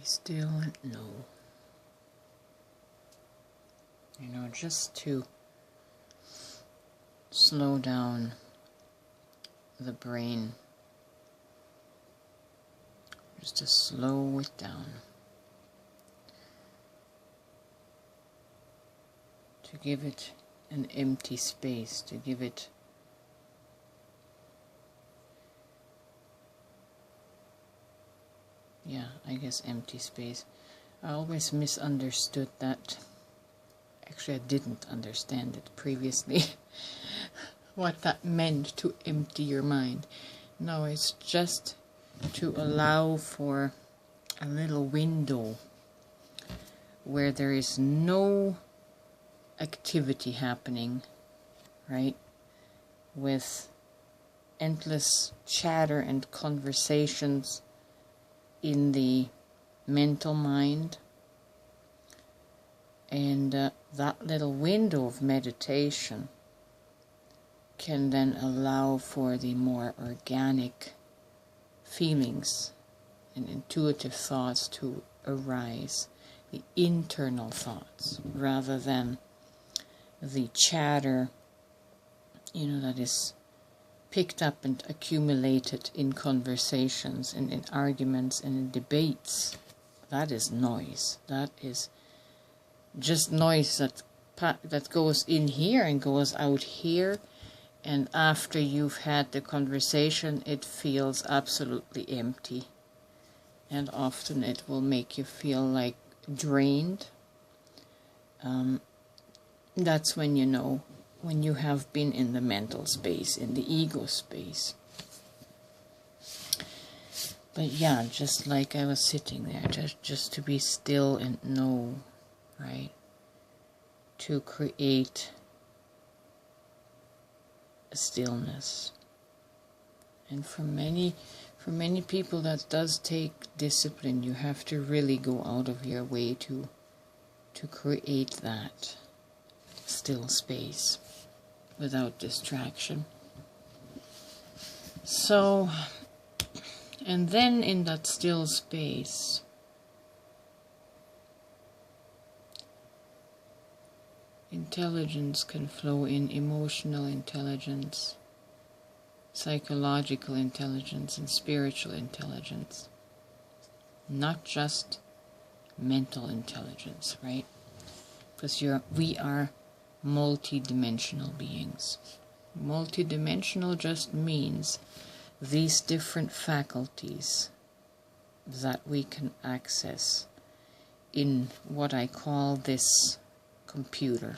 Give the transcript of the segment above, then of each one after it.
Be still and know. You know, just to slow down the brain, just to slow it down, to give it an empty space, to give it I guess empty space. I always misunderstood that. Actually, I didn't understand it previously, what that meant, to empty your mind. No, it's just to allow for a little window where there is no activity happening, right? With endless chatter and conversations in the mental mind. And that little window of meditation can then allow for the more organic feelings and intuitive thoughts to arise, the internal thoughts, rather than the chatter, you know, that is picked up and accumulated in conversations and in arguments and in debates. That is noise. That is just noise that goes in here and goes out here, and after you've had the conversation it feels absolutely empty, and often it will make you feel like drained. That's when you know when you have been in the mental space, in the ego space. But yeah, just like I was sitting there, just to be still and know, right? To create a stillness. And for many people that does take discipline. You have to really go out of your way to create that still space without distraction. So, and then in that still space, intelligence can flow in, emotional intelligence, psychological intelligence, and spiritual intelligence. Not just mental intelligence, right? Because we are multi-dimensional beings. Multi-dimensional just means these different faculties that we can access in what I call this computer.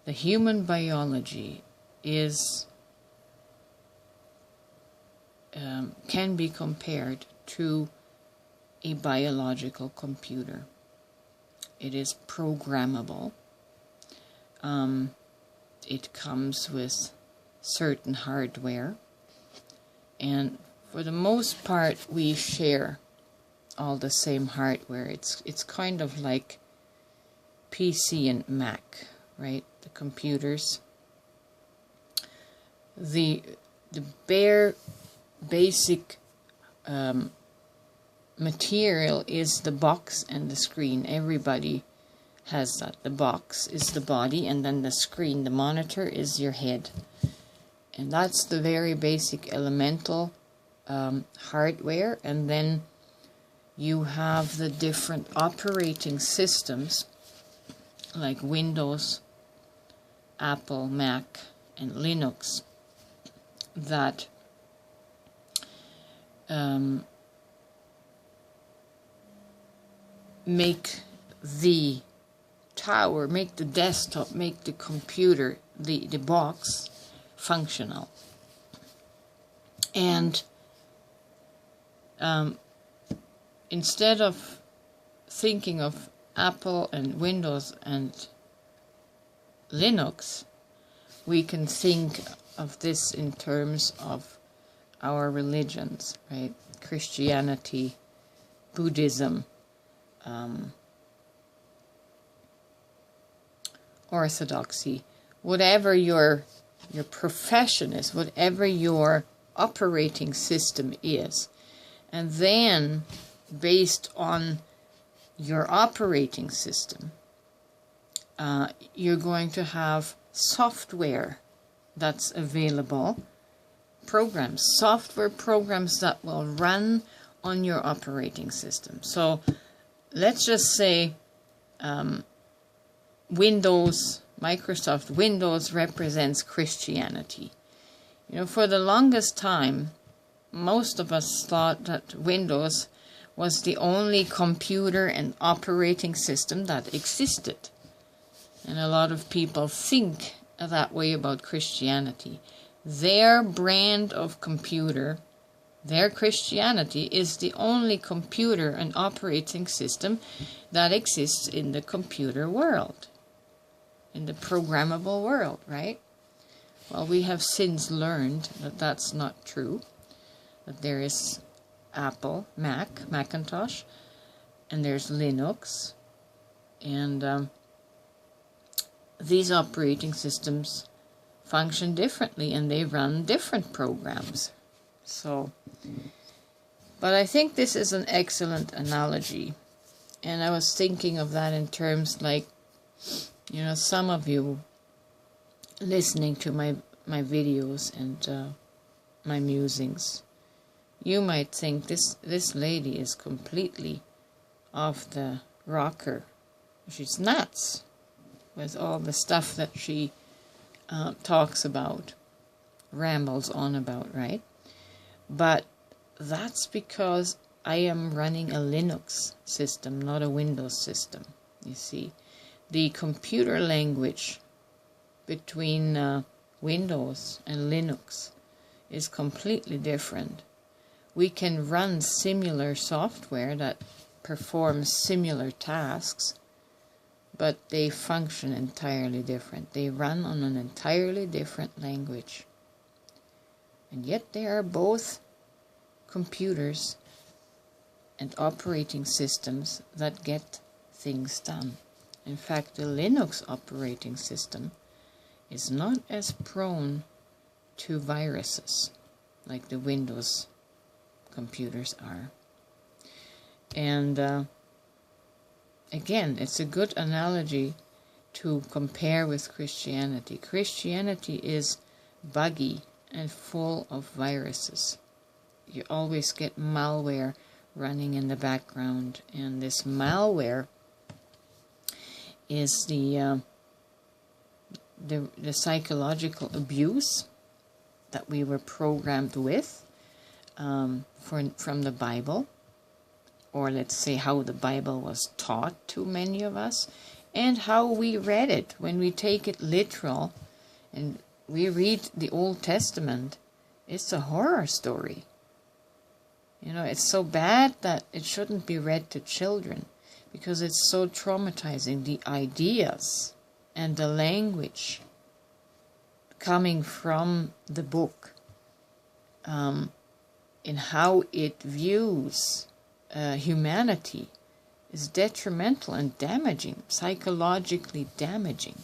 The human biology is can be compared to a biological computer. It is programmable. It comes with certain hardware, and for the most part we share all the same hardware. It's kind of like PC and Mac, right? The computers. The bare basic material is the box and the screen. Everybody has that. The box is the body, and then the screen, the monitor, is your head. And that's the very basic elemental hardware. And then you have the different operating systems like Windows, Apple, Mac, and Linux that make the tower, make the desktop, make the computer, the box functional. And instead of thinking of Apple and Windows and Linux, we can think of this in terms of our religions, right? Christianity, Buddhism, Orthodoxy, whatever your profession is, whatever your operating system is. And then based on your operating system. You're going to have software that's available, software programs that will run on your operating system. So let's just say Microsoft Windows represents Christianity. You know, for the longest time, most of us thought that Windows was the only computer and operating system that existed. And a lot of people think that way about Christianity. Their brand of computer, their Christianity, is the only computer and operating system that exists in the computer world, in the programmable world, right? Well, we have since learned that that's not true, that there is Apple, Macintosh, and there's Linux, and these operating systems function differently and they run different programs. So, but I think this is an excellent analogy, and I was thinking of that in terms like, you know, some of you listening to my videos and my musings, you might think this lady is completely off the rocker. She's nuts with all the stuff that she talks about, rambles on about, right? But that's because I am running a Linux system, not a Windows system. You see, the computer language between Windows and Linux is completely different. We can run similar software that performs similar tasks, but they function entirely different. They run on an entirely different language. And yet they are both computers and operating systems that get things done. In fact, the Linux operating system is not as prone to viruses like the Windows computers are. And again, it's a good analogy to compare with Christianity. Christianity is buggy and full of viruses. You always get malware running in the background, and this malware is the psychological abuse that we were programmed with from the Bible, or let's say how the Bible was taught to many of us, and how we read it. When we take it literal and we read the Old Testament, it's a horror story. You know, it's so bad that it shouldn't be read to children because it's so traumatizing. The ideas and the language coming from the book, in how it views humanity, is detrimental and damaging, psychologically damaging.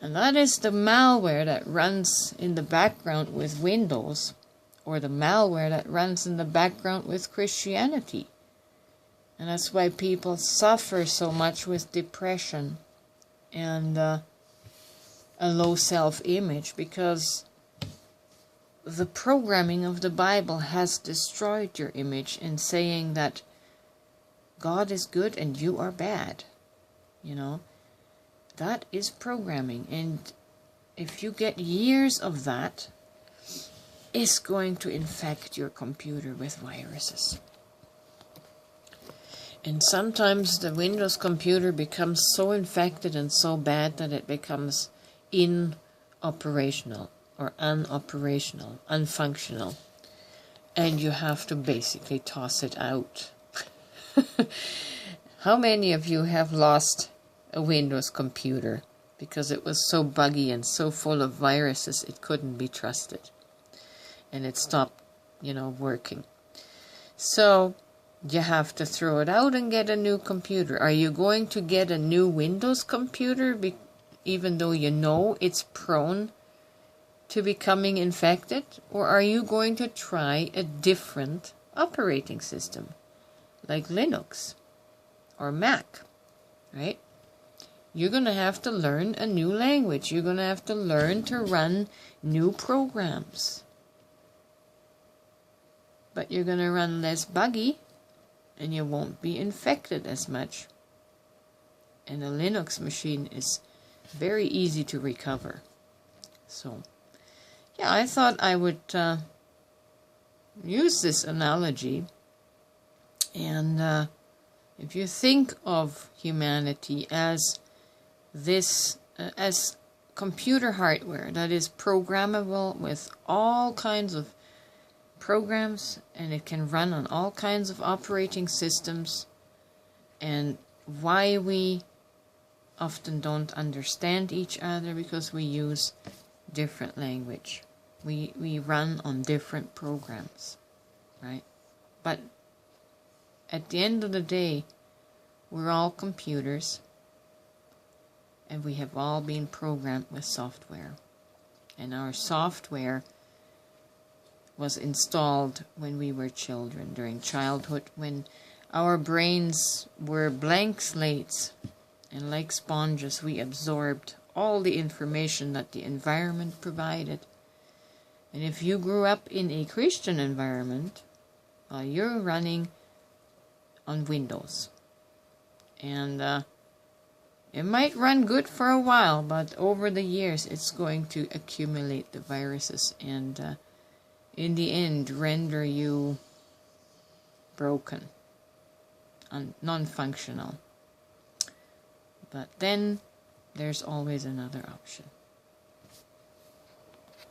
And that is the malware that runs in the background with Windows, or the malware that runs in the background with Christianity. And that's why people suffer so much with depression and a low self-image, because the programming of the Bible has destroyed your image in saying that God is good and you are bad. You know, that is programming. And if you get years of that, it's going to infect your computer with viruses. And sometimes the Windows computer becomes so infected and so bad that it becomes inoperational or unoperational, unfunctional. And you have to basically toss it out. How many of you have lost a Windows computer because it was so buggy and so full of viruses it couldn't be trusted? And it stopped, working. So you have to throw it out and get a new computer. Are you going to get a new Windows computer even though you know it's prone to becoming infected? Or are you going to try a different operating system? like Linux or Mac, right? You're going to have to learn a new language. You're going to have to learn to run new programs. But you're going to run less buggy, and you won't be infected as much. And a Linux machine is very easy to recover. So, yeah, I thought I would use this analogy. And if you think of humanity as this, as computer hardware that is programmable with all kinds of programs, and it can run on all kinds of operating systems, and why we often don't understand each other, because we use different language. We run on different programs, right? But at the end of the day, we're all computers, and we have all been programmed with software. And our software was installed when we were children, during childhood, when our brains were blank slates, and like sponges, we absorbed all the information that the environment provided. And if you grew up in a Christian environment, you're running on Windows. And it might run good for a while, but over the years it's going to accumulate the viruses and in the end render you broken and non-functional. But then there's always another option.